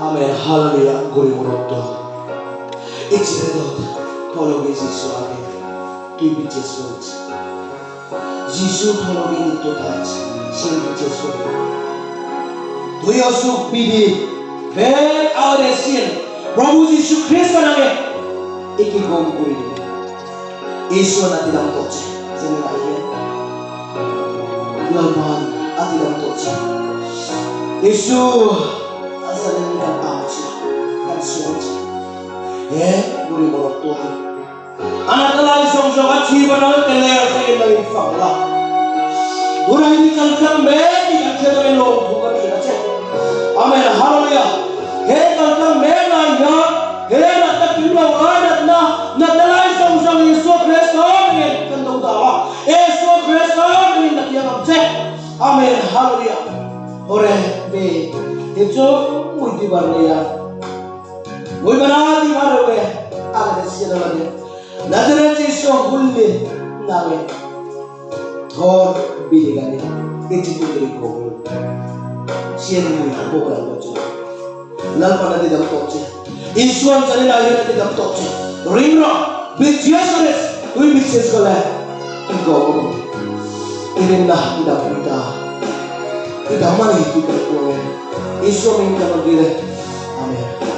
Amen. Hallelujah. Guri murotto. Içeridot. Tologi Yesu age. Kibi Yesu. Yesu tologi itu taj. Sini Yesu. Tuyosuk bidi. Ben aresin. Prabu Yesu Kristus name. Iki gom guri. Yesu na tidak toce. Sini lagi. Lalman atilang toce. Yesu asalin ka pausa. Kansuot. Guri morotto. Anak telah isong-isong at siba na kelera sa ilang fangla. Dura hindi kalkang di kakita ng loob bukan kinacet. Amen. Hallelujah. Kalkang na iya. Na takilaw anak na nadala isong-isong Yesu Kristo. Kandang dawa. Yesu Kristo. Nakiyang abject. Amen. Hallelujah. Ore be. Ito muy dibarniya. Muy banati marwe. Agad siya naman. Nazaret Yesu hulli namin. Thor biligani. Iti putri ko. Siya naman ako ang bacho. Lalpan natin ang tokse. Insuan sa nila yun natin ang tokse. Rimro. Bityasares. Uy bitsyas ko lang. Ikaw ko. Irindah kita kita. Kita mali kita ko. Isu minta magdire. Amen.